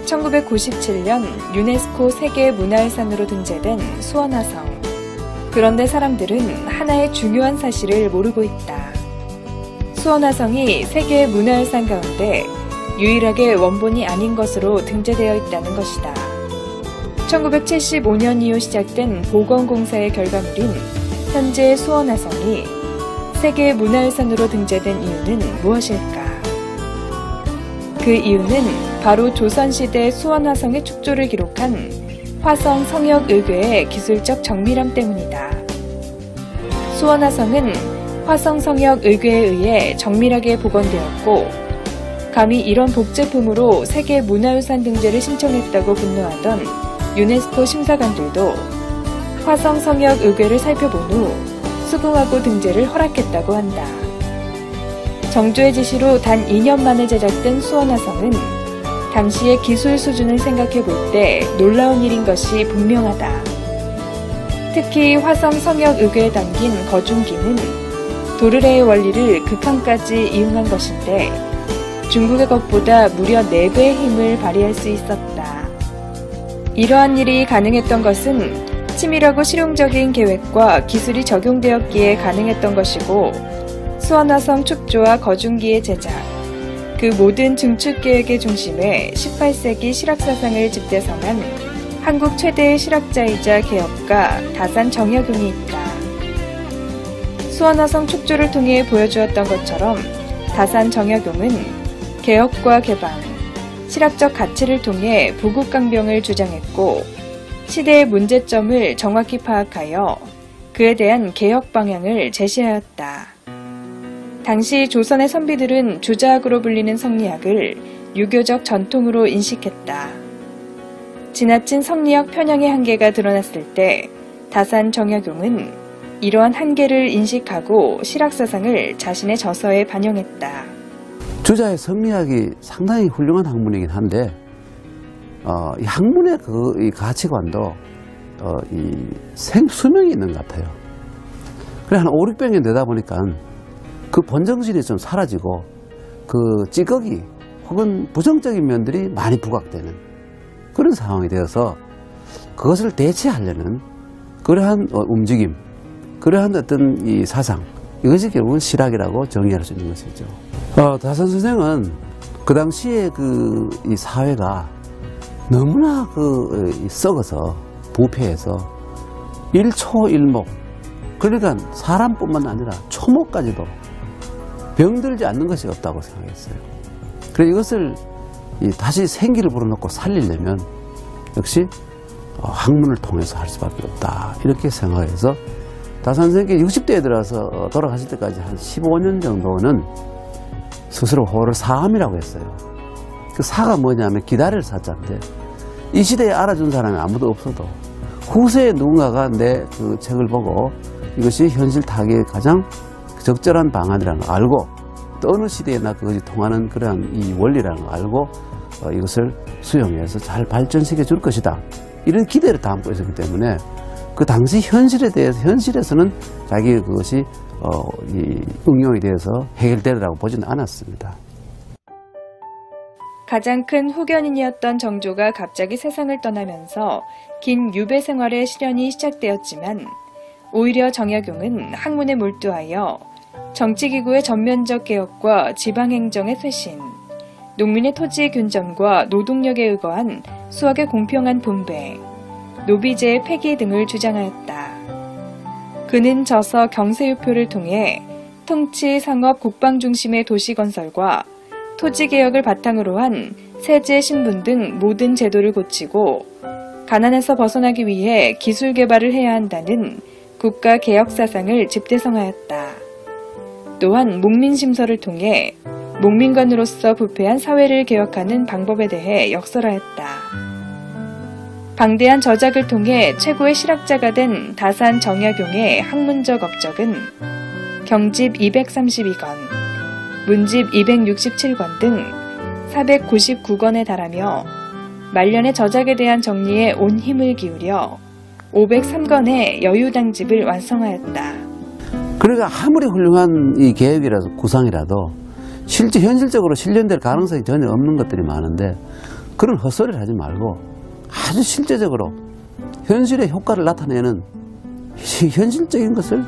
1997년 유네스코 세계문화유산으로 등재된 수원화성. 그런데 사람들은 하나의 중요한 사실을 모르고 있다. 수원화성이 세계문화유산 가운데 유일하게 원본이 아닌 것으로 등재되어 있다는 것이다. 1975년 이후 시작된 보건공사의 결과물인 현재 수원화성이 세계문화유산으로 등재된 이유는 무엇일까? 그 이유는 바로 조선시대 수원화성의 축조를 기록한 화성 성역의궤의 기술적 정밀함 때문이다. 수원화성은 화성 성역의궤에 의해 정밀하게 복원되었고, 감히 이런 복제품으로 세계문화유산 등재를 신청했다고 분노하던 유네스코 심사관들도 화성 성역의궤를 살펴본 후 수긍하고 등재를 허락했다고 한다. 정조의 지시로 단 2년 만에 제작된 수원화성은 당시의 기술 수준을 생각해 볼 때 놀라운 일인 것이 분명하다. 특히 화성 성역의궤에 담긴 거중기는 도르래의 원리를 극한까지 이용한 것인데 중국의 것보다 무려 4배의 힘을 발휘할 수 있었다. 이러한 일이 가능했던 것은 치밀하고 실용적인 계획과 기술이 적용되었기에 가능했던 것이고, 수원화성 축조와 거중기의 제작, 그 모든 증축 계획의 중심에 18세기 실학사상을 집대성한 한국 최대의 실학자이자 개혁가 다산 정약용이 있다. 수원화성 축조를 통해 보여주었던 것처럼 다산 정약용은 개혁과 개방, 실학적 가치를 통해 부국강병을 주장했고, 시대의 문제점을 정확히 파악하여 그에 대한 개혁 방향을 제시하였다. 당시 조선의 선비들은 주자학으로 불리는 성리학을 유교적 전통으로 인식했다. 지나친 성리학 편향의 한계가 드러났을 때 다산 정약용은 이러한 한계를 인식하고 실학사상을 자신의 저서에 반영했다. 주자의 성리학이 상당히 훌륭한 학문이긴 한데, 이 학문의 이 가치관도 수명이 있는 것 같아요. 그래 한 5, 600년 되다 보니까 그 본정신이 좀 사라지고 그 찌꺼기 혹은 부정적인 면들이 많이 부각되는 그런 상황이 되어서 그것을 대체하려는 그러한 움직임, 그러한 어떤 이 사상, 이것이 결국은 실학이라고 정의할 수 있는 것이죠. 다산 선생은 그 당시에 이 사회가 너무나 썩어서 부패해서 일초일목, 그러니까 사람뿐만 아니라 초목까지도 병들지 않는 것이 없다고 생각했어요. 그래서 이것을 다시 생기를 불어넣고 살리려면 역시 학문을 통해서 할 수밖에 없다, 이렇게 생각해서 다산 선생님께 60대에 들어서 돌아가실 때까지 한 15년 정도는 스스로 호를 사암이라고 했어요. 그 사가 뭐냐면 기다릴 사자인데, 이 시대에 알아준 사람이 아무도 없어도 후세에 누군가가 내 그 책을 보고 이것이 현실 타개의 가장 적절한 방안이라는 걸 알고, 또 어느 시대에나 그것이 통하는 그러한 이 원리라는 걸 알고 이것을 수용해서 잘 발전시켜 줄 것이다, 이런 기대를 담고 있었기 때문에 그 당시 현실에 대해서, 현실에서는 자기의 그것이 이 응용이 되어서 해결되리라고 보지는 않았습니다. 가장 큰 후견인이었던 정조가 갑자기 세상을 떠나면서 긴 유배 생활의 시련이 시작되었지만, 오히려 정약용은 학문에 몰두하여 정치기구의 전면적 개혁과 지방행정의 쇄신, 농민의 토지 균점과 노동력에 의거한 수학의 공평한 분배, 노비제의 폐기 등을 주장하였다. 그는 저서 경세유표를 통해 통치, 상업, 국방 중심의 도시 건설과 토지개혁을 바탕으로 한 세제, 신분 등 모든 제도를 고치고 가난에서 벗어나기 위해 기술 개발을 해야 한다는 국가 개혁 사상을 집대성하였다. 또한 목민심서를 통해 목민관으로서 부패한 사회를 개혁하는 방법에 대해 역설하였다. 방대한 저작을 통해 최고의 실학자가 된 다산 정약용의 학문적 업적은 경집 232권, 문집 267권 등 499권에 달하며 말년의 저작에 대한 정리에 온 힘을 기울여 503권의 여유당집을 완성하였다. 그러니까 아무리 훌륭한 이 계획이라도 구상이라도 실제 현실적으로 실현될 가능성이 전혀 없는 것들이 많은데, 그런 헛소리를 하지 말고 아주 실제적으로 현실의 효과를 나타내는 현실적인 것을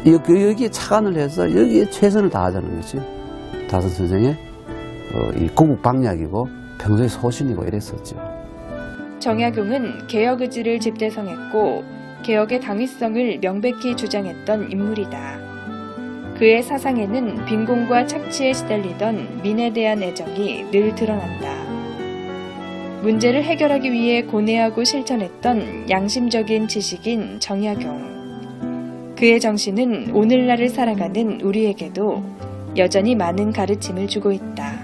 여기에 착안을 해서 여기에 최선을 다하자는 것이 다선 선생의 이 구국방약이고 평소의 소신이고 이랬었죠. 정약용은 개혁 의지를 집대성했고 개혁의 당위성을 명백히 주장했던 인물이다. 그의 사상에는 빈곤과 착취에 시달리던 민에 대한 애정이 늘 드러난다. 문제를 해결하기 위해 고뇌하고 실천했던 양심적인 지식인 정약용. 그의 정신은 오늘날을 살아가는 우리에게도 여전히 많은 가르침을 주고 있다.